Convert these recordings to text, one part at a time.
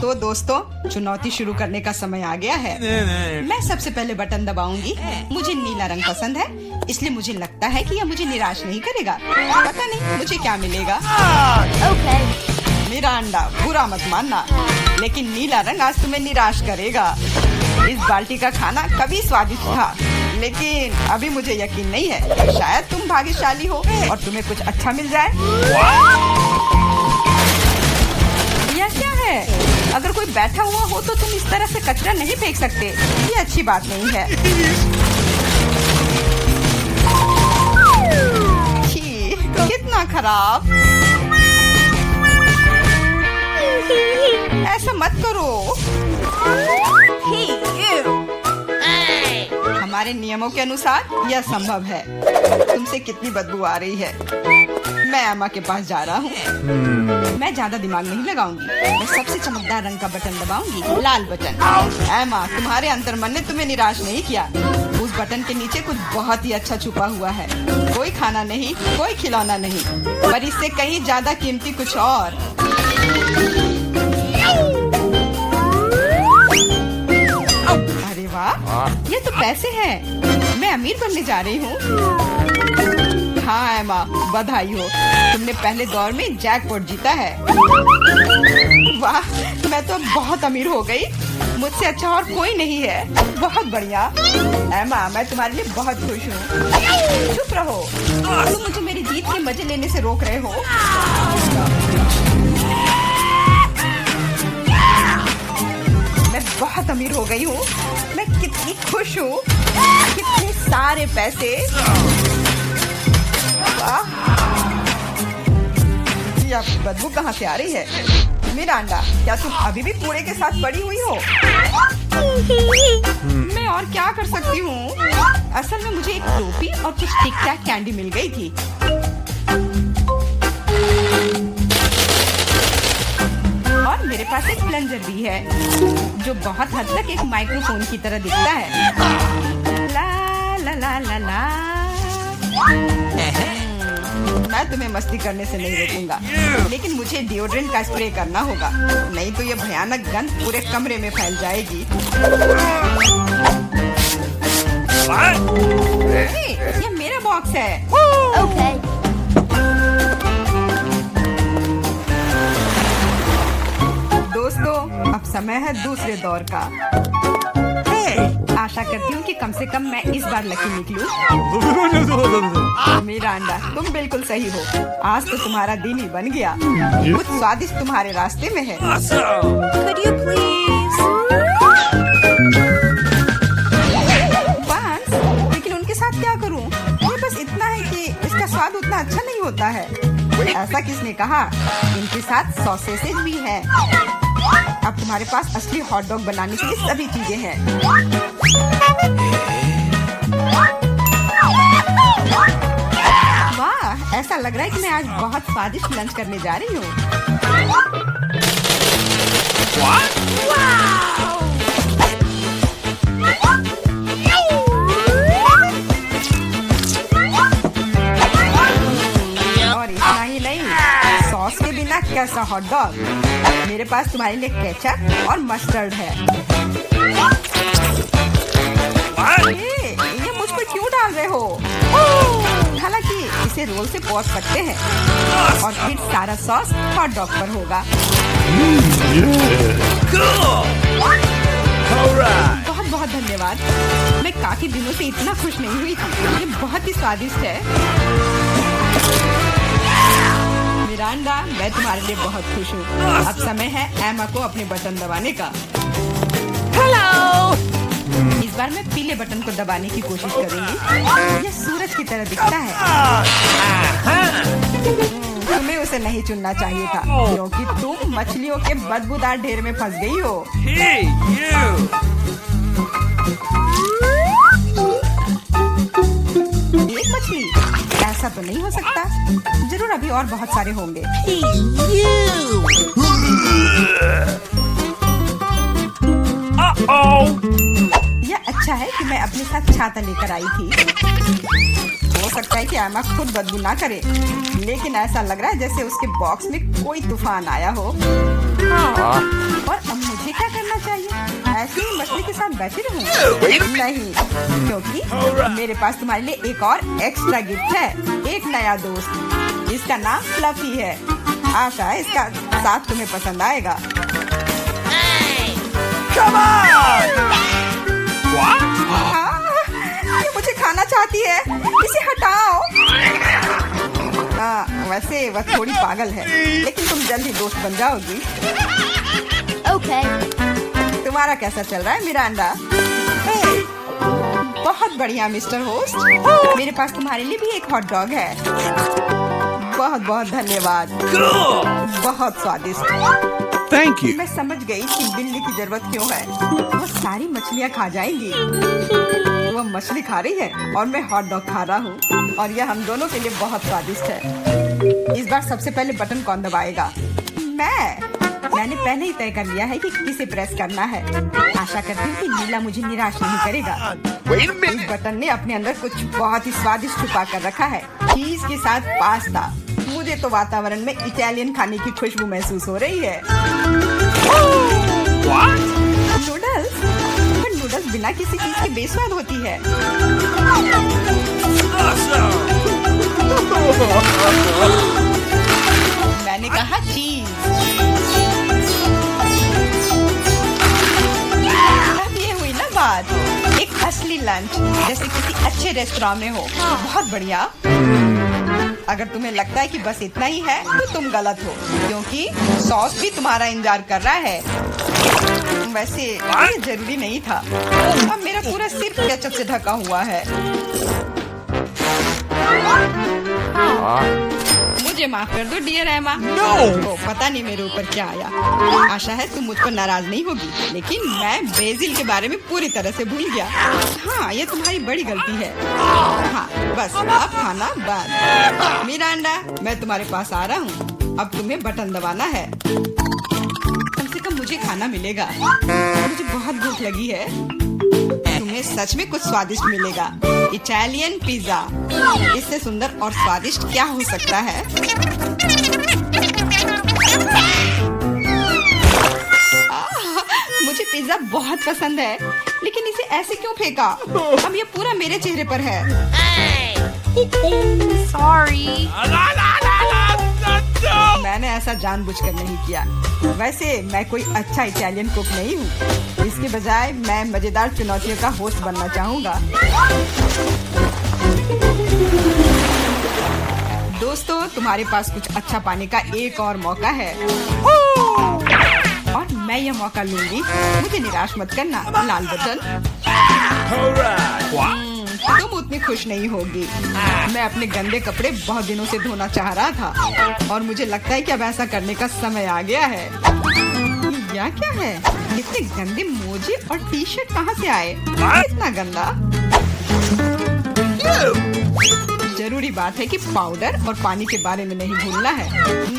तो दोस्तों, चुनौती शुरू करने का समय आ गया है। मैं सबसे पहले बटन दबाऊंगी। मुझे नीला रंग पसंद है, इसलिए मुझे लगता है कि यह मुझे निराश नहीं करेगा। पता नहीं मुझे क्या मिलेगा। मेरा अंडा, बुरा मत मानना, लेकिन नीला रंग आज तुम्हें निराश करेगा। इस बाल्टी का खाना कभी स्वादिष्ट था, लेकिन अभी मुझे यकीन नहीं है। शायद तुम भाग्यशाली हो और तुम्हें कुछ अच्छा मिल जाए। यह क्या है? अगर कोई बैठा हुआ हो तो तुम इस तरह से कचरा नहीं फेंक सकते। ये अच्छी बात नहीं है। छी, कितना खराब। ऐसा मत करो। हमारे नियमों के अनुसार यह संभव है। तुमसे कितनी बदबू आ रही है। मैं एमा के पास जा रहा हूँ। मैं ज्यादा दिमाग नहीं लगाऊंगी। मैं सबसे चमकदार रंग का बटन दबाऊंगी, लाल बटन। एमा, तुम्हारे अंतर्मन ने तुम्हें निराश नहीं किया। उस बटन के नीचे कुछ बहुत ही अच्छा छुपा हुआ है। कोई खाना नहीं, कोई खिलौना नहीं, पर इससे कहीं ज्यादा कीमती कुछ और। अरे वाह, ये तो पैसे हैं। मैं अमीर बनने जा रही हूँ। हाँ एमा, बधाई हो, तुमने पहले दौर में जैकपॉट जीता है। वाह, मैं तो बहुत अमीर हो गई। मुझसे अच्छा और कोई नहीं है। बहुत बढ़िया एमा, मैं तुम्हारे लिए बहुत खुश हूँ। चुप रहो, तुम मुझे मेरी जीत के मजे लेने से रोक रहे हो। मैं बहुत अमीर हो गई हूँ। मैं कितनी खुश हूँ। कितने सारे पैसे। ये आपकी बदबू कहाँ से आ रही है? मिरांडा, क्या तुम अभी भी कूड़े के साथ पड़ी हुई हो? मैं और क्या कर सकती हूँ? असल में मुझे एक टोपी और कुछ टिक टैक कैंडी मिल गई थी। और मेरे पास एक प्लंजर भी है, जो बहुत हद तक एक माइक्रोफोन की तरह दिखता है। ला ला ला ला ला। मैं तुम्हें मस्ती करने से नहीं रोकूंगा, लेकिन मुझे डिओड्रेंट का स्प्रे करना होगा, नहीं तो ये भयानक गंध पूरे कमरे में फैल जाएगी। ये मेरा बॉक्स है। दोस्तों, अब समय है दूसरे दौर का। आशा करती हूँ कि कम से कम मैं इस बार लकी निकलूं। मिरांडा, तुम बिल्कुल सही हो। आज तो तुम्हारा दिन ही बन गया। कुछ स्वादिष्ट तुम्हारे रास्ते में है। Could you please? बांस, लेकिन उनके साथ क्या करूँ? ये बस इतना है कि इसका स्वाद उतना अच्छा नहीं होता है। ऐसा किसने कहा? इनके साथ सॉसेसेज भी है। अब तुम्हारे पास असली हॉट डॉग बनाने के लिए सभी चीजें हैं। वाह, ऐसा लग रहा है कि मैं आज बहुत स्वादिष्ट लंच करने जा रही हूँ। और इतना ही नहीं, सॉस के बिना कैसा हॉट डॉग? मेरे पास तुम्हारे लिए केचप और मस्टर्ड है। ये मुझ पर क्यों डाल रहे हो? हालांकि इसे रोल से पॉच सकते हैं और फिर सारा सॉस हॉट डॉग पर होगा। बहुत बहुत धन्यवाद। मैं काफी दिनों से इतना खुश नहीं हुई थी। ये बहुत ही स्वादिष्ट है। मिरांडा, मैं तुम्हारे लिए बहुत खुश हूँ। अब समय है एमा को अपने बटन दबाने का। हेलो। इस बार मैं पीले बटन को दबाने की कोशिश करूंगी। ये सूरज की तरह दिखता है। तुम्हें उसे नहीं चुनना चाहिए था, क्योंकि तुम मछलियों के बदबूदार ढेर में फंस गई हो। एक मछली? ऐसा तो नहीं हो सकता। जरूर अभी और बहुत सारे होंगे। यह अच्छा है कि मैं अपने साथ छाता लेकर आई थी। हो सकता है कि एमा खुद बदबू ना करे, लेकिन ऐसा लग रहा है जैसे उसके बॉक्स में कोई तूफान आया हो। और ऐसे ही मछली के साथ बैठे रहूं? नहीं, क्योंकि मेरे पास तुम्हारे लिए एक और एक्स्ट्रा गिफ्ट है। एक नया दोस्त, इसका नाम फ्लफी है। आशा है इसका साथ तुम्हें पसंद आएगा। ये मुझे खाना चाहती है, इसे हटाओ। वैसे वह थोड़ी पागल है, लेकिन तुम जल्द ही दोस्त बन जाओगी। Okay. तुम्हारा कैसा चल रहा है मिरांडा? बहुत बढ़िया मिस्टर होस्ट, मेरे पास तुम्हारे लिए भी एक हॉट डॉग है। बहुत बहुत धन्यवाद, बहुत स्वादिष्ट। Thank you. मैं समझ गई कि बिल्ली की जरूरत क्यों है। वो सारी मछलियाँ खा जाएंगी। वो मछली खा रही है और मैं हॉट डॉग खा रहा हूँ, और यह हम दोनों के लिए बहुत स्वादिष्ट है। इस बार सबसे पहले बटन कौन दबाएगा? मैंने पहले ही तय कर लिया है कि किसे प्रेस करना है। आशा करती हूँ कि नीला मुझे निराश नहीं करेगा। इस बटन ने अपने अंदर कुछ बहुत ही स्वादिष्ट छुपा कर रखा है। चीज के साथ पास्ता। मुझे तो वातावरण में इटालियन खाने की खुशबू महसूस हो रही है। नूडल्स? पर नूडल्स बिना किसी चीज के बेस्वाद होती है। मैंने कहा चीज। अब ये हुई ना बात, एक असली लंच जैसे किसी अच्छे रेस्टोरेंट में हो। बहुत बढ़िया। अगर तुम्हें लगता है कि बस इतना ही है तो तुम गलत हो, क्योंकि सॉस भी तुम्हारा इंतजार कर रहा है। वैसे ये जरूरी नहीं था। अब मेरा पूरा सिर केचप से ढका हुआ है। मुझे माफ कर दो डियर एमा। तो पता नहीं मेरे ऊपर क्या आया। आशा है तुम मुझ पर नाराज नहीं होगी, लेकिन मैं बेसिल के बारे में पूरी तरह से भूल गया। हाँ, ये तुम्हारी बड़ी गलती है। हाँ, बस अब खाना बंद। मिरांडा, मैं तुम्हारे पास आ रहा हूँ। अब तुम्हें बटन दबाना है। कम से कम मुझे खाना मिलेगा। मुझे बहुत भूख लगी है। तुम्हें सच में कुछ स्वादिष्ट मिलेगा। इटालियन पिज्जा, इससे सुंदर और स्वादिष्ट क्या हो सकता है? मुझे पिज्जा बहुत पसंद है, लेकिन इसे ऐसे क्यों फेंका? अब ये पूरा मेरे चेहरे पर है। Sorry. मैंने ऐसा जानबूझकर नहीं किया। वैसे मैं कोई अच्छा इटालियन कुक नहीं हूँ। इसके बजाय मैं मजेदार चुनौतियों का होस्ट बनना चाहूँगा। दोस्तों, तुम्हारे पास कुछ अच्छा पाने का एक और मौका है, और मैं यह मौका लूंगी। मुझे निराश मत करना। लाल बटन। तुम उतनी खुश नहीं होगी। मैं अपने गंदे कपड़े बहुत दिनों से धोना चाह रहा था, और मुझे लगता है कि अब ऐसा करने का समय आ गया है। यह क्या है? इतने गंदे मोजे और टी शर्ट कहाँ से आए? इतना गंदा। जरूरी बात है कि पाउडर और पानी के बारे में नहीं भूलना है,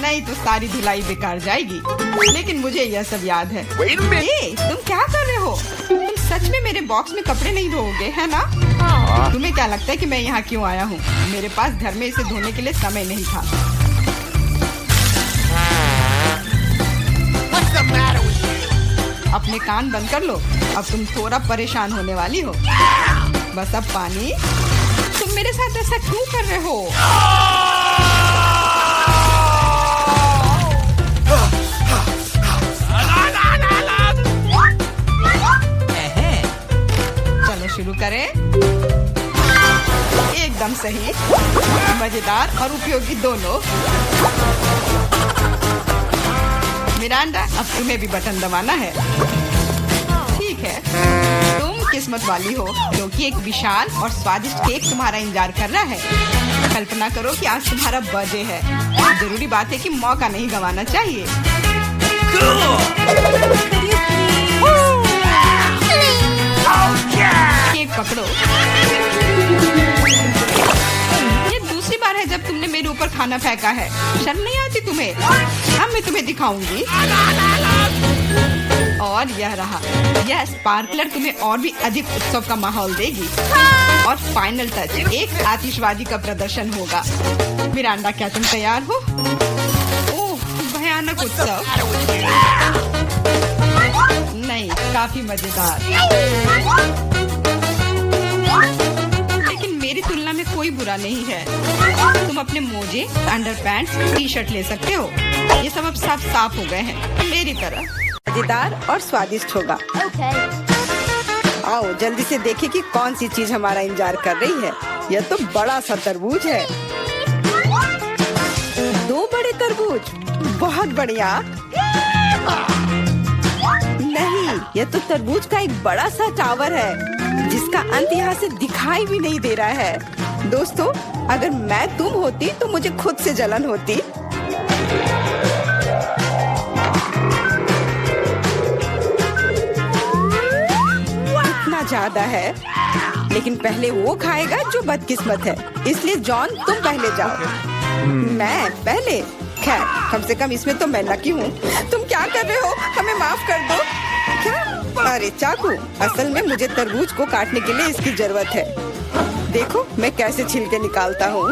नहीं तो सारी धुलाई बेकार जाएगी। लेकिन मुझे यह सब याद है। तुम क्या कर रहे हो? तुम सच में मेरे बॉक्स में कपड़े नहीं धोओगे, है ना? तुम्हें क्या लगता है कि मैं यहाँ क्यों आया हूँ? मेरे पास घर में इसे धोने के लिए समय नहीं था। अपने कान बंद कर लो। अब तुम थोड़ा परेशान होने वाली हो। बस अब पानी। तुम मेरे साथ ऐसा क्यों कर रहे हो? चलो शुरू करें। एकदम सही, मजेदार और उपयोगी दोनों। मिरांडा, अब तुम्हें भी बटन दबाना है। ठीक है, तुम किस्मत वाली हो, क्योंकि एक विशाल और स्वादिष्ट केक तुम्हारा इंतजार कर रहा है। कल्पना करो कि आज तुम्हारा बर्थडे है। जरूरी बात है कि मौका नहीं गंवाना चाहिए। केक पकड़ो। ये दूसरी बार है जब तुमने मेरे ऊपर खाना फेंका है। शर्म नहीं आती तुम्हें? अब मैं तुम्हें दिखाऊंगी। और यह रहा। यह स्पार्कलर तुम्हें और भी अधिक उत्सव का माहौल देगी। और फाइनल टच, एक आतिशबाजी का प्रदर्शन होगा। मिरांडा, क्या तुम तैयार हो? ओह, भयानक उत्सव। नहीं, काफी काफी मजेदार। लेकिन मेरी तुलना में कोई बुरा नहीं है। तुम अपने मोजे, अंडरपैंट्स, टी शर्ट ले सकते हो। ये सब अब सब साफ हो गए हैं मेरी तरह। मजेदार और स्वादिष्ट होगा। Okay. आओ जल्दी से देखें कि कौन सी चीज हमारा इंतजार कर रही है। यह तो बड़ा सा तरबूज है। 2 बड़े तरबूज, बहुत बढ़िया। नहीं, यह तो तरबूज का एक बड़ा सा टावर है जिसका अंत यहाँ से दिखाई भी नहीं दे रहा है। दोस्तों, अगर मैं तुम होती तो मुझे खुद से जलन होती। इतना ज्यादा है, लेकिन पहले वो खाएगा जो बदकिस्मत है। इसलिए जॉन, तुम पहले जाओ। मैं पहले? खैर, कम से कम इसमें तो मैं लकी हूँ। तुम क्या कर रहे हो? हमें माफ कर दो। क्या? अरे चाकू, असल में मुझे तरबूज को काटने के लिए इसकी जरूरत है। देखो मैं कैसे छिलके निकालता हूँ।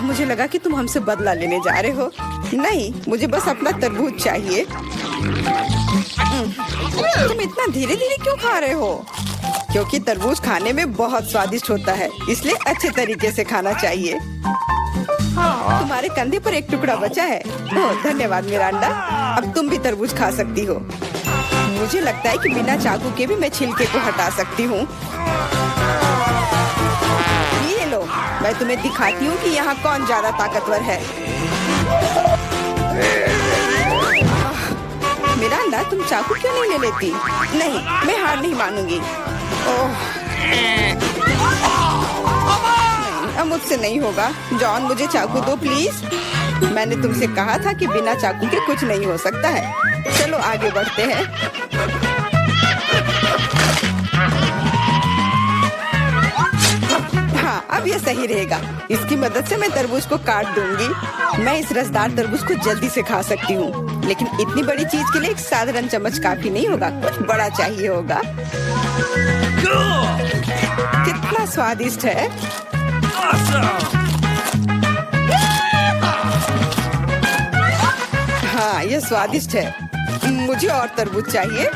मुझे लगा कि तुम हमसे बदला लेने जा रहे हो। नहीं, मुझे बस अपना तरबूज चाहिए। तुम इतना धीरे धीरे क्यों खा रहे हो? क्योंकि तरबूज खाने में बहुत स्वादिष्ट होता है, इसलिए अच्छे तरीके से खाना चाहिए। तुम्हारे कंधे पर एक टुकड़ा बचा है। ओह, धन्यवाद मिरांडा। अब तुम भी तरबूज खा सकती हो। मुझे लगता है कि बिना चाकू के भी मैं छिलके को हटा सकती हूँ। ये लो, मैं तुम्हें दिखाती हूँ कि यहाँ कौन ज्यादा ताकतवर है। मिरांडा, तुम चाकू क्यों नहीं ले लेती? नहीं, मैं हार नहीं मानूंगी। ओह, नहीं, अब मुझसे नहीं होगा। जॉन, मुझे चाकू दो प्लीज। मैंने तुमसे कहा था कि बिना चाकू के कुछ नहीं हो सकता है। चलो आगे बढ़ते हैं। हाँ, अब ये सही रहेगा। इसकी मदद से मैं तरबूज को काट दूंगी। मैं इस रसदार तरबूज को जल्दी से खा सकती हूँ, लेकिन इतनी बड़ी चीज के लिए एक साधारण चम्मच काफी नहीं होगा, कुछ बड़ा चाहिए होगा। कितना स्वादिष्ट है। हाँ, ये स्वादिष्ट है। मुझे और तरबूज चाहिए।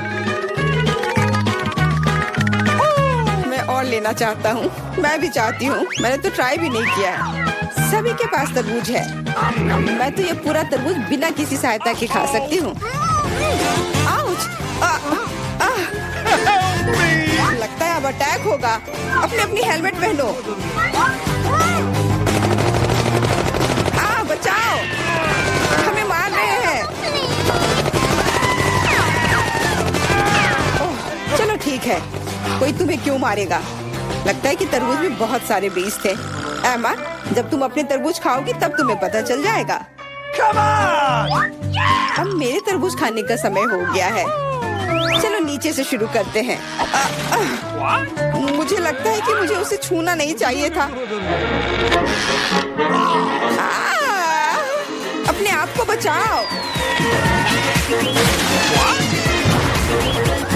मैं और लेना चाहता हूँ। मैं भी चाहती हूँ। मैंने तो ट्राई भी नहीं किया है। सभी के पास तरबूज है। मैं तो ये पूरा तरबूज बिना किसी सहायता के खा सकती हूँ। आउच! लगता है अब अटैक होगा। अपनी हेलमेट पहनो। बचाओ, हमें मार रहे हैं। ओह, चलो ठीक है। कोई तुम्हें क्यों मारेगा? लगता है कि तरबूज में बहुत सारे बीज थे। एमा, जब तुम अपने तरबूज खाओगी तब तुम्हें पता चल जाएगा। अब मेरे तरबूज खाने का समय हो गया है। चलो नीचे से शुरू करते हैं। मुझे लगता है कि मुझे उसे छूना नहीं चाहिए था। अपने आप को बचाओ।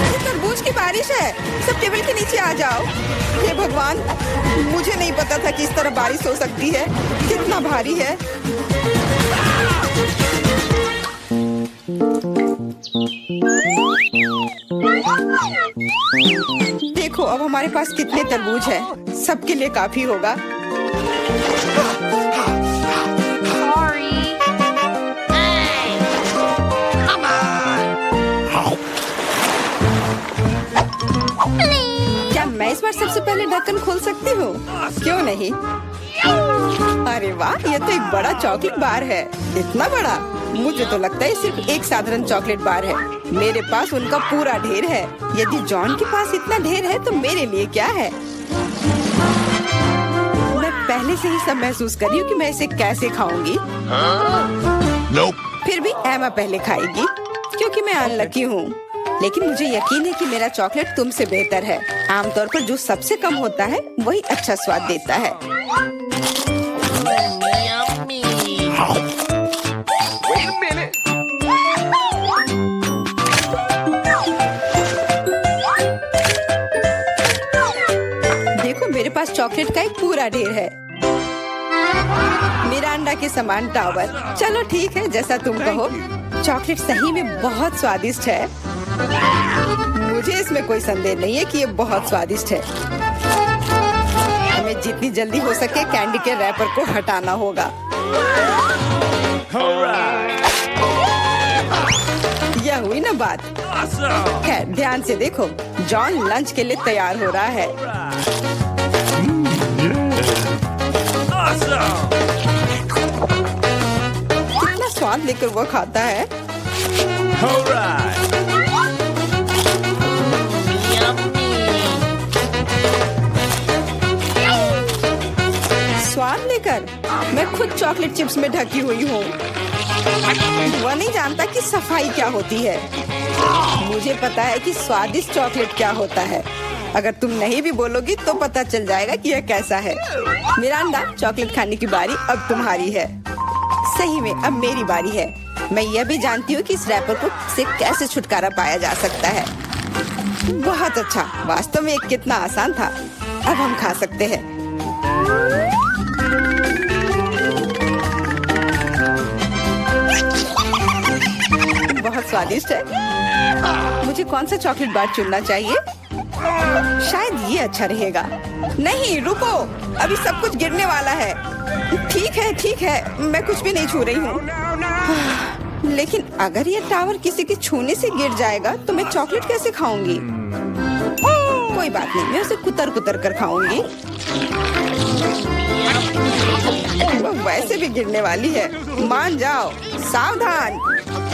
ये तरबूज की बारिश है। सब टेबल के नीचे आ जाओ। हे भगवान, मुझे नहीं पता था कि इस तरह बारिश हो सकती है। कितना भारी है। देखो अब हमारे पास कितने तरबूज हैं। सबके लिए काफी होगा। क्या मैं इस बार सबसे पहले ढक्कन खोल सकती हूँ? क्यों नहीं? अरे वाह, ये तो एक बड़ा चॉकलेट बार है। इतना बड़ा? मुझे तो लगता है सिर्फ एक साधारण चॉकलेट बार है। मेरे पास उनका पूरा ढेर है। यदि जॉन के पास इतना ढेर है तो मेरे लिए क्या है? मैं पहले से ही सब महसूस कर रही हूँ कि मैं इसे कैसे खाऊंगी। फिर भी एमा पहले खाएगी क्योंकि मैं अनलकी हूँ। लेकिन मुझे यकीन है कि मेरा चॉकलेट तुमसे बेहतर है। आमतौर पर जो सबसे कम होता है वही अच्छा स्वाद देता है। देखो मेरे पास चॉकलेट का एक पूरा ढेर है। मिरांडा के समान टावर। चलो ठीक है, जैसा तुम कहो। चॉकलेट सही में बहुत स्वादिष्ट है। मुझे इसमें कोई संदेह नहीं है कि ये बहुत स्वादिष्ट है। हमें जितनी जल्दी हो सके कैंडी के रैपर को हटाना होगा। यह हुई ना बात। खैर, ध्यान से देखो, जॉन लंच के लिए तैयार हो रहा है। कितना स्वाद लेकर वो खाता है। स्वाद लेकर मैं खुद चॉकलेट चिप्स में ढकी हुई हूँ। वह नहीं जानता कि सफाई क्या होती है। मुझे पता है कि स्वादिष्ट चॉकलेट क्या होता है। अगर तुम नहीं भी बोलोगी तो पता चल जाएगा कि यह कैसा है। मिरांडा, चॉकलेट खाने की बारी अब तुम्हारी है। सही में अब मेरी बारी है। मैं यह भी जानती हूँ कि इस रैपर को से कैसे छुटकारा पाया जा सकता है। बहुत अच्छा, वास्तव में कितना आसान था। अब हम खा सकते हैं। बहुत स्वादिष्ट है। मुझे कौन सा चॉकलेट बार चुनना चाहिए? शायद ये अच्छा रहेगा। नहीं, रुको, अभी सब कुछ गिरने वाला है। ठीक है, मैं कुछ भी नहीं छू रही हूँ। लेकिन अगर ये टावर किसी के छूने से गिर जाएगा तो मैं चॉकलेट कैसे खाऊंगी? कोई बात नहीं, मैं उसे कुतर कुतर कर खाऊंगी। वो वैसे भी गिरने वाली है। मान जाओ, सावधान।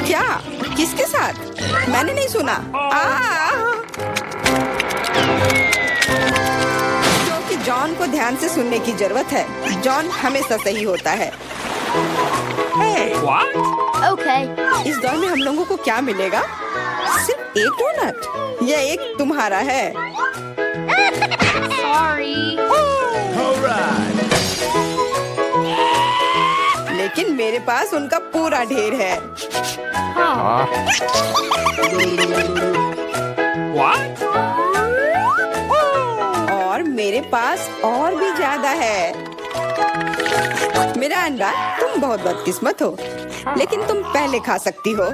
क्या? किसके साथ? मैंने नहीं सुना। क्योंकि जॉन को ध्यान से सुनने की जरूरत है। जॉन हमेशा सही होता है। Okay. इस दौर में हम लोगों को क्या मिलेगा? सिर्फ एक डोनट। यह एक तुम्हारा है। Sorry. लेकिन मेरे पास उनका पूरा ढेर है। और मेरे पास और भी ज्यादा है। मिरांडा, तुम बहुत बदकिस्मत हो, लेकिन तुम पहले खा सकती हो।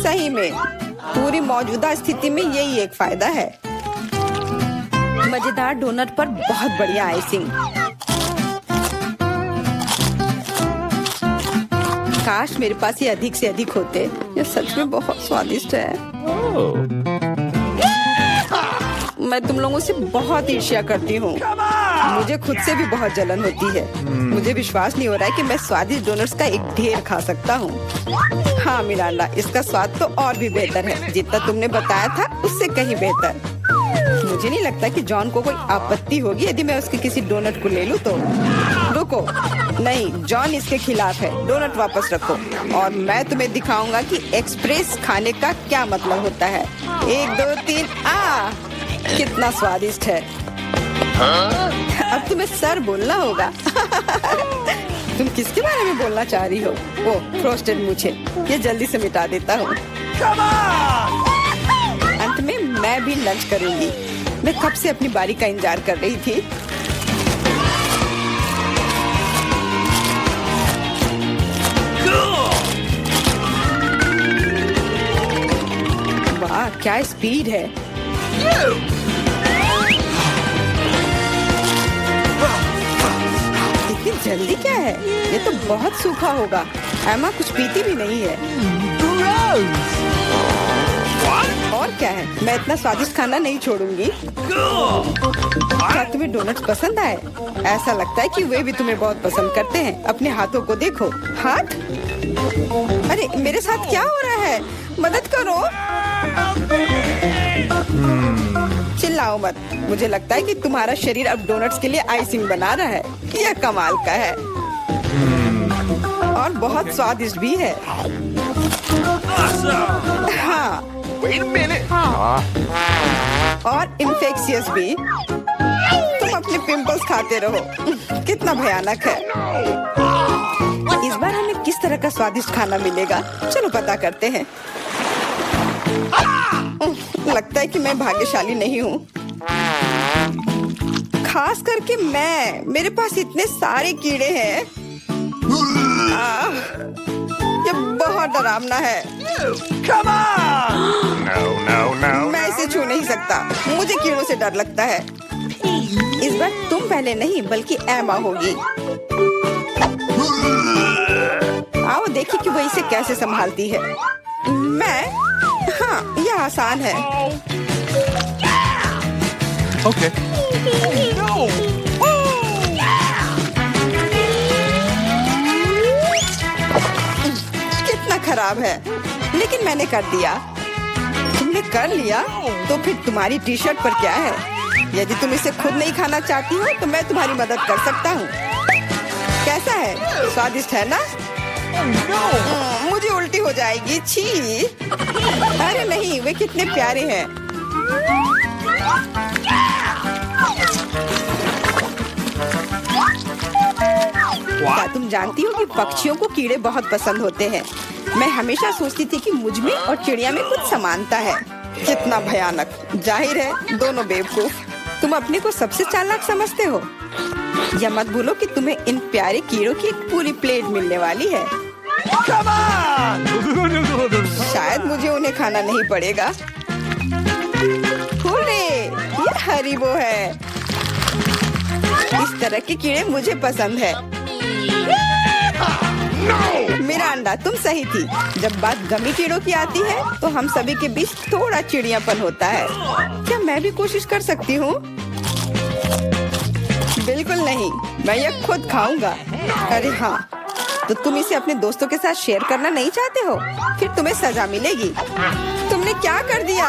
सही में पूरी मौजूदा स्थिति में यही एक फायदा है। मजेदार डोनट पर बहुत बढ़िया आइसिंग। काश मेरे पास ये अधिक से अधिक होते। ये सच में बहुत स्वादिष्ट है। मैं तुम लोगों से बहुत ईर्ष्या करती हूँ। मुझे खुद से भी बहुत जलन होती है। मुझे विश्वास नहीं हो रहा है कि मैं स्वादिष्ट डोनट्स का एक ढेर खा सकता हूँ। हाँ मिरांडा, इसका स्वाद तो और भी बेहतर है। जितना तुमने बताया था उससे कहीं बेहतर। मुझे नहीं लगता कि जॉन को कोई आपत्ति होगी यदि मैं उसके किसी डोनट को ले लूं तो। रुको, नहीं, जॉन इसके खिलाफ है। डोनट वापस रखो और मैं तुम्हें दिखाऊंगा कि एक्सप्रेस खाने का क्या मतलब होता है। 1 2 3 कितना स्वादिष्ट है। अब तुम्हें सर बोलना होगा। तुम किसके बारे में बोलना चाह रही हो? वो फ्रोस्टेड मूछें। ये जल्दी से मिटा देता हूँ। अंत में मैं भी लंच करूंगी। मैं कब से अपनी बारी का इंतजार कर रही थी। वाह, क्या स्पीड है। इतनी जल्दी क्या है? ये तो बहुत सूखा होगा। एमा कुछ पीती भी नहीं है। और क्या है, मैं इतना स्वादिष्ट खाना नहीं छोड़ूंगी। क्या तुम्हें डोनट्स पसंद आए? ऐसा लगता है कि वे भी तुम्हें बहुत पसंद करते हैं। अपने हाथों को देखो। हाथ? अरे मेरे साथ क्या हो रहा है? मदद करो। चिल्लाओ मत। मुझे लगता है कि तुम्हारा शरीर अब डोनट्स के लिए आइसिंग बना रहा है। यह कमाल का है और बहुत स्वादिष्ट भी है। हाँ, और इन्फेक्शियस भी। तुम अपने पिंपल्स खाते रहो। कितना भयानक है। इस बार हमें किस तरह का स्वादिष्ट खाना मिलेगा? चलो पता करते हैं। लगता है कि मैं भाग्यशाली नहीं हूँ। खास करके मेरे पास इतने सारे कीड़े हैं। ये बहुत डरावना है। मैं इसे छू नहीं सकता, मुझे कीड़ों से डर लगता है। इस बार तुम पहले नहीं बल्कि एमा होगी। आओ देखिए कि वो इसे कैसे संभालती है। हाँ, यह आसान है। Okay. कितना खराब है, लेकिन मैंने कर दिया। तुमने कर लिया तो फिर तुम्हारी टी शर्ट पर क्या है? यदि तुम इसे खुद नहीं खाना चाहती हो तो मैं तुम्हारी मदद कर सकता हूँ। कैसा है? स्वादिष्ट है ना? मुझे उल्टी हो जाएगी। छी! अरे नहीं, वे कितने प्यारे हैं। क्या तुम जानती हो कि पक्षियों को कीड़े बहुत पसंद होते हैं? मैं हमेशा सोचती थी कि मुझ में और चिड़िया में कुछ समानता है। कितना भयानक! जाहिर है दोनों बेवकूफ। तुम अपने को सबसे चालाक समझते हो। यह मत भूलो कि तुम्हें इन प्यारे कीड़ों की एक पूरी प्लेट मिलने वाली है। शायद मुझे उन्हें खाना नहीं पड़ेगा। हुर्रे! ये हरीबो है। इस तरह के कीड़े मुझे पसंद है। मेरा अंडा, तुम सही थी। जब बात गमी कीड़ों की आती है तो हम सभी के बीच थोड़ा चिड़ियापन होता है। क्या मैं भी कोशिश कर सकती हूँ? बिल्कुल नहीं, मैं यह खुद खाऊंगा। अरे हाँ, तो तुम इसे अपने दोस्तों के साथ शेयर करना नहीं चाहते हो? फिर तुम्हें सजा मिलेगी। तुमने क्या कर दिया?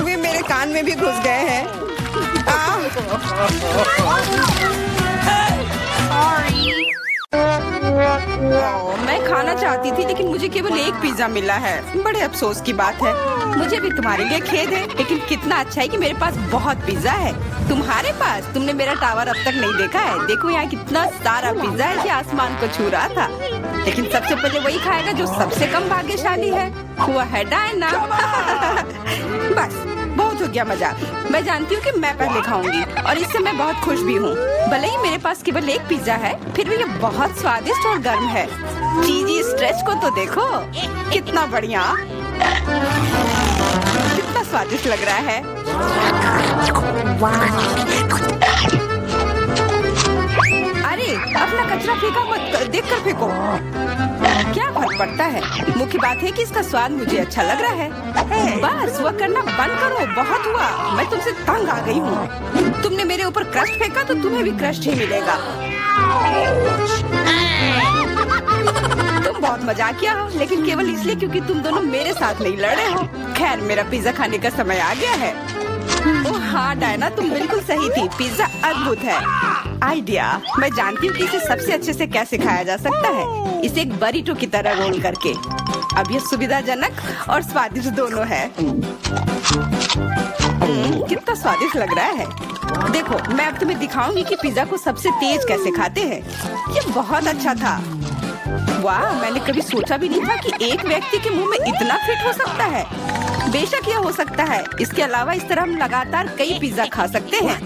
वे मेरे कान में भी घुस गए हैं। Sorry. मैं खाना चाहती थी लेकिन मुझे केवल एक पिज्जा मिला है। बड़े अफसोस की बात है। मुझे भी तुम्हारे लिए खेद है, लेकिन कितना अच्छा है कि मेरे पास बहुत पिज्जा है। तुम्हारे पास? तुमने मेरा टावर अब तक नहीं देखा है। देखो यहाँ कितना सारा पिज्जा है कि आसमान को छू रहा था। लेकिन सबसे पहले वही खाएगा जो सबसे कम भाग्यशाली है। वो है डायना। बस बहुत हो गया मजाक। मैं जानती हूँ कि मैं पहले खाऊंगी और इससे मैं बहुत खुश भी हूँ। भले ही मेरे पास केवल एक पिज्जा है, फिर भी ये बहुत स्वादिष्ट और गर्म है। चीजी स्ट्रेच को तो देखो, कितना बढ़िया, कितना स्वादिष्ट लग रहा है। अरे अपना कचरा फेंका मत, देखकर फेंको। क्या फर्क पड़ता है? मुख्य बात है कि इसका स्वाद मुझे अच्छा लग रहा है। बस वह करना बंद करो, बहुत हुआ। मैं तुमसे तंग आ गई हूँ। तुमने मेरे ऊपर क्रस्ट फेंका तो तुम्हें भी क्रस्ट ही मिलेगा। तुम बहुत मजाकिया हो, लेकिन केवल इसलिए क्योंकि तुम दोनों मेरे साथ नहीं लड़े हो। खैर, मेरा पिज्जा खाने का समय आ गया है। ओह हाँ डायना, तुम बिल्कुल सही थी। पिज्जा अद्भुत है। आइडिया, मैं जानती हूँ कि इसे सबसे अच्छे से कैसे खाया जा सकता है। इसे एक बरीटो की तरह रोल करके। अब यह सुविधाजनक और स्वादिष्ट दोनों है। कितना स्वादिष्ट लग रहा है। देखो, मैं अब तुम्हें दिखाऊंगी कि पिज्जा को सबसे तेज कैसे खाते हैं। ये बहुत अच्छा था। वाह, मैंने कभी सोचा भी नहीं था कि एक व्यक्ति के मुंह में इतना फिट हो सकता है। बेशक यह हो सकता है। इसके अलावा इस तरह हम लगातार कई पिज्जा खा सकते हैं।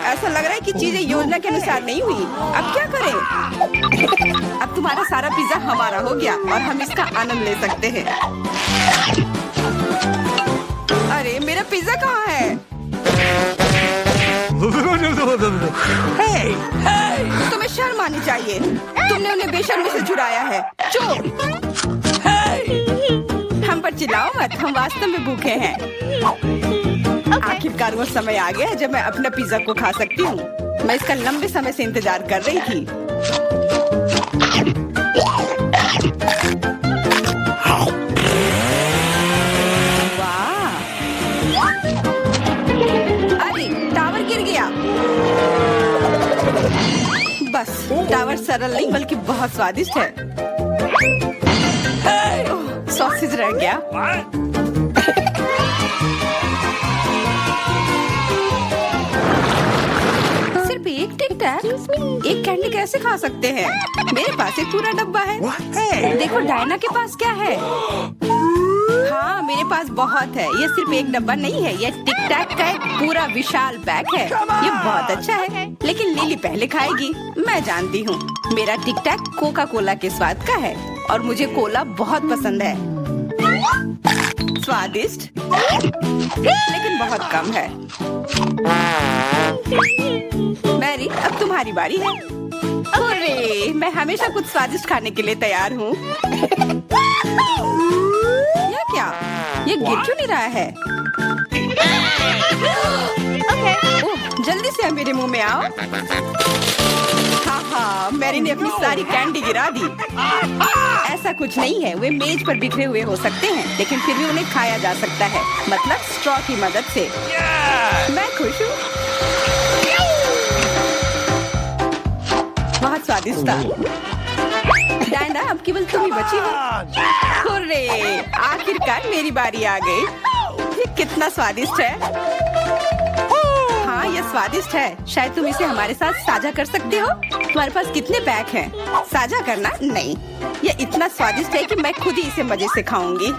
ऐसा लग रहा है कि चीजें योजना के अनुसार नहीं हुई। अब क्या करें? अब तुम्हारा सारा पिज्जा हमारा हो गया और हम इसका आनंद ले सकते हैं। अरे मेरा पिज्जा कहाँ है? तुम्हें शर्म आनी चाहिए। तुमने उन्हें बेशर्मी से चुराया है। चुप! हम पर चिल्लाओ मत, हम वास्तव में भूखे हैं। आखिरकार वो समय आ गया है जब मैं अपना पिज्जा को खा सकती हूँ। मैं इसका लंबे समय से इंतजार कर रही थी। वाह! अरे टावर गिर गया। बस टावर सरल नहीं बल्कि बहुत स्वादिष्ट है। सॉसेज रह गया। सिर्फ एक टिक टैक, एक कैंडी कैसे खा सकते हैं? मेरे पास एक पूरा डब्बा है। देखो डायना के पास क्या है। हाँ, मेरे पास बहुत है। ये सिर्फ एक डब्बा नहीं है, ये टिक टैक का एक पूरा विशाल पैक है। ये बहुत अच्छा है, लेकिन लिली पहले खाएगी। मैं जानती हूँ, मेरा टिक टैक कोका कोला के स्वाद का है और मुझे कोला बहुत पसंद है। स्वादिष्ट, लेकिन बहुत कम है। मैरी, अब तुम्हारी बारी है। अरे, मैं हमेशा कुछ स्वादिष्ट खाने के लिए तैयार हूँ। यह क्या? ये गिर क्यों नहीं रहा है? ओह, जल्दी से मेरे मुंह में आओ। हाँ, मैरी ने अपनी सारी कैंडी गिरा दी। ऐसा कुछ नहीं है, वे मेज पर बिखरे हुए हो सकते हैं, लेकिन फिर भी उन्हें खाया जा सकता है, मतलब स्ट्रॉ की मदद से। मैं खुश हूँ। बहुत स्वादिष्ट था। डायना, अब केवल तुम ही बची हो। हुर्रे, आखिरकार मेरी बारी आ गई। ये कितना स्वादिष्ट है। हाँ, ये स्वादिष्ट है। शायद तुम इसे हमारे साथ साझा कर सकते हो। तुम्हारे पास कितने पैक हैं? साझा करना नहीं। ये इतना स्वादिष्ट है कि मैं खुद ही इसे मजे से खाऊंगी।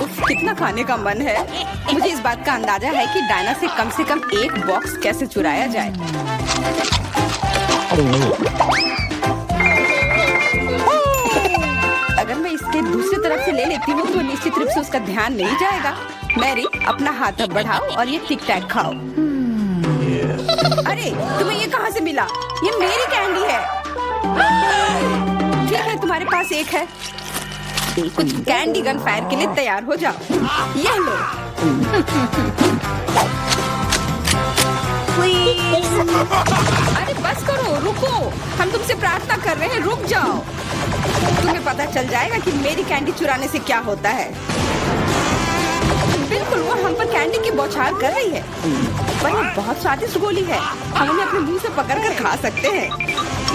उफ, कितना खाने का मन है। मुझे इस बात का अंदाजा है कि डायना से कम एक बॉक्स कैसे चुराया जाए। अगर मैं इसके दूसरी तरफ से ले लेती हूँ तो निश्चित रूप से उसका ध्यान नहीं जाएगा। मैरी, अपना हाथ अब बढ़ाओ और ये टिक टैक खाओ। अरे, तुम्हें ये कहाँ से मिला? ये मेरी कैंडी है। ठीक है, तुम्हारे पास एक है। कुछ कैंडी गन फायर के लिए तैयार हो जाओ। ये लो। अरे बस करो, रुको। हम तुमसे प्रार्थना कर रहे हैं, रुक जाओ। तुम्हें पता चल जाएगा कि मेरी कैंडी चुराने से क्या होता है। बिल्कुल, वो हम पर कैंडी की बौछार कर रही है। पर ये बहुत स्वादिष्ट गोली है। हम उन्हें अपने मुंह से पकड़कर खा सकते हैं।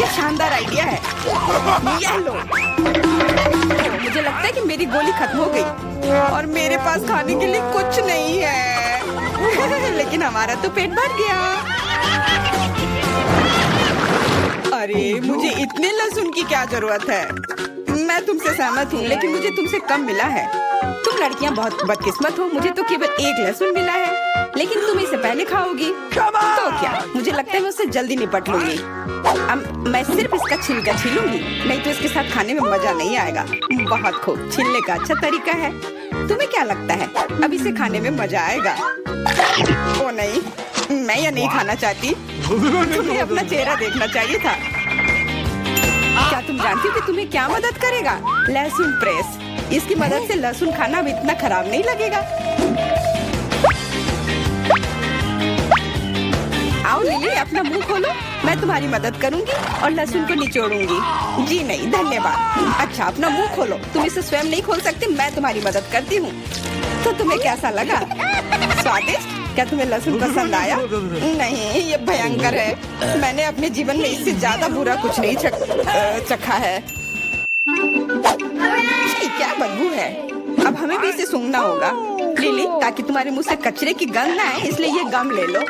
ये शानदार आइडिया है। ये लो। मुझे लगता है कि मेरी गोली खत्म हो गई और मेरे पास खाने के लिए कुछ नहीं है। लेकिन हमारा तो पेट भर गया। अरे, मुझे इतने लहसुन की क्या जरूरत है? मैं तुमसे सहमत हूँ, लेकिन मुझे तुमसे कम मिला है। तुम लड़कियाँ बहुत बदकिस्मत हो। मुझे तो केवल एक लहसुन मिला है, लेकिन तुम इसे पहले खाओगी। तो क्या? मुझे लगता है मैं उससे जल्दी निपट लूंगी। अब मैं सिर्फ इसका छिलका छीलूंगी, नहीं तो इसके साथ खाने में मजा नहीं आएगा। बहुत खूब, छीलने का अच्छा तरीका है। तुम्हें क्या लगता है अब इसे खाने में मजा आएगा? ओ नहीं, मैं यह नहीं खाना चाहती। तुम्हें अपना चेहरा देखना चाहिए था। क्या तुम जानती हो कि तुम्हें क्या मदद करेगा? लहसुन प्रेस। इसकी मदद से लहसुन खाना अब इतना खराब नहीं लगेगा। आओ लिली, अपना मुंह खोलो। मैं तुम्हारी मदद करूंगी और लहसुन को निचोड़ूंगी। जी नहीं, धन्यवाद। अच्छा, अपना मुंह खोलो। तुम इसे स्वयं नहीं खोल सकते, मैं तुम्हारी मदद करती हूँ। तो तुम्हें कैसा लगा? स्वादिष्ट? क्या तुम्हें लहसुन पसंद आया? नहीं, ये भयंकर है। मैंने अपने जीवन में इससे ज्यादा बुरा कुछ नहीं चखा है। क्या बदबू है। अब हमें भी इसे सूंघना होगा लिली, ताकि तुम्हारे मुंह से कचरे की गंध ना आए। इसलिए ये गम ले लो।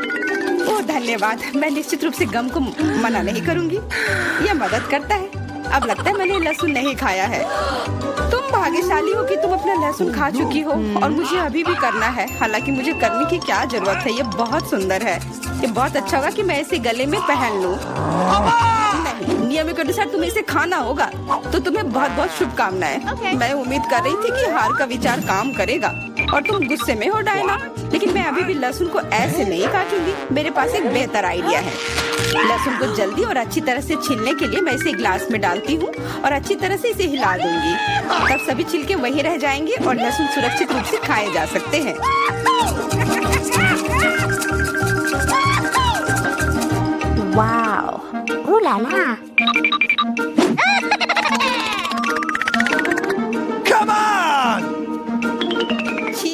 ओह धन्यवाद। मैं निश्चित रूप से गम को मना नहीं करूंगी। यह मदद करता है। अब लगता है मैंने लहसुन नहीं खाया है। तुम भाग्यशाली हो कि तुम अपना लहसुन खा चुकी हो और मुझे अभी भी करना है। हालांकि मुझे करने की क्या जरूरत है, ये बहुत सुंदर है। ये बहुत अच्छा होगा कि मैं इसे गले में पहन लूं। नहीं, नियम के अनुसार तुम्हें इसे खाना होगा। तो तुम्हें बहुत बहुत शुभकामनाएं। मैं उम्मीद कर रही थी कि हार का विचार काम करेगा और तुम गुस्से में हो डायना, लेकिन मैं अभी भी लहसुन को ऐसे नहीं काटूंगी। मेरे पास एक बेहतर आइडिया है। लहसुन को जल्दी और अच्छी तरह से छीलने के लिए मैं इसे ग्लास में डालती हूँ और अच्छी तरह से इसे हिला दूंगी। तब सभी छिलके वहीं रह जाएंगे और लहसुन सुरक्षित रूप से खाए जा सकते हैं। Wow. Ooh la la. Come on! छी,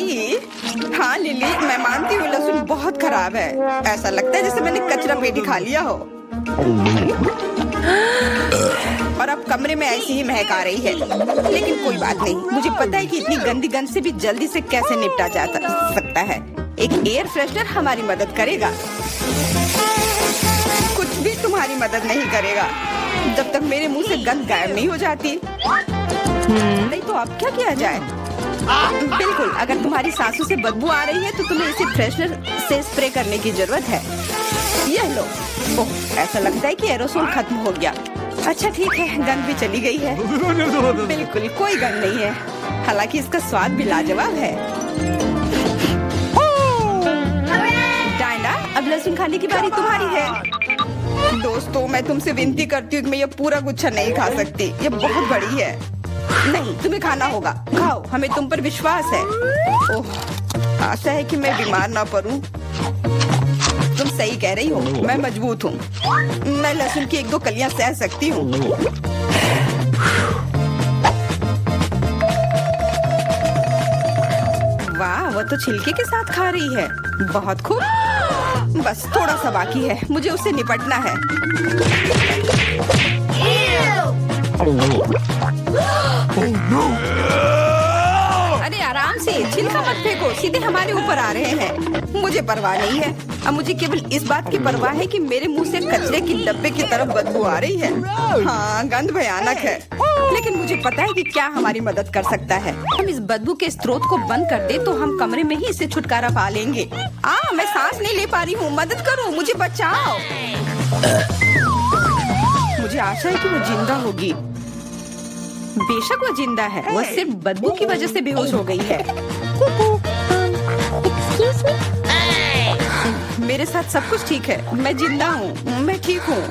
हाँ लिली, मैं मानती हूँ लहसुन बहुत खराब है। ऐसा लगता है जैसे मैंने कचरा पेटी खा लिया हो। और अब कमरे में ऐसी ही महक आ रही है। लेकिन कोई बात नहीं, मुझे पता है कि इतनी गंदी गंध से भी जल्दी से कैसे निपटा जा सकता है। एक एयर फ्रेशनर हमारी मदद करेगा। कुछ भी तुम्हारी मदद नहीं करेगा जब तक मेरे मुंह से गंध गायब नहीं हो जाती। नहीं तो अब क्या किया जाए? बिल्कुल, अगर तुम्हारी सासू से बदबू आ रही है तो तुम्हें इसे फ्रेशनर से स्प्रे करने की जरूरत है। यह लो। ओह, ऐसा लगता है कि एरोसोल खत्म हो गया। अच्छा ठीक है, गंध भी चली गई है। बिल्कुल कोई गंध नहीं है, हालांकि इसका स्वाद भी लाजवाब है। डायना, अब लहसुन खाने की बारी तुम्हारी है। दोस्तों, मैं तुमसे विनती करती हूँ कि मैं ये पूरा गुच्छा नहीं खा सकती, ये बहुत बड़ी है। नहीं, तुम्हें खाना होगा, खाओ, हमें तुम पर विश्वास है। ओह, आशा है कि मैं बीमार ना पड़ूं। तुम सही कह रही हो, मैं मजबूत हूँ। मैं लहसुन की 1-2 कलियां सह सकती हूँ। वाह, वो तो छिलके के साथ खा रही है। बहुत खूब। बस थोड़ा सा बाकी है, मुझे उससे निपटना है। अरे आराम से, छिलका मत फेंको, सीधे हमारे ऊपर आ रहे हैं। मुझे परवाह नहीं है, अब मुझे केवल इस बात की परवाह है कि मेरे मुंह से कचरे की डब्बे की तरफ बदबू आ रही है। हाँ, गंध भयानक है, लेकिन मुझे पता है कि क्या हमारी मदद कर सकता है। हम इस बदबू के स्रोत को बंद कर दे तो हम कमरे में ही इससे छुटकारा पा लेंगे। मैं सांस नहीं ले पा रही हूँ, मदद करो, मुझे बचाओ। मुझे आशा है कि वो जिंदा होगी। बेशक वो जिंदा है, वो सिर्फ बदबू की वजह से बेहोश हो गई है। Excuse me? मेरे साथ सब कुछ ठीक है, मैं जिंदा हूँ, मैं ठीक हूँ।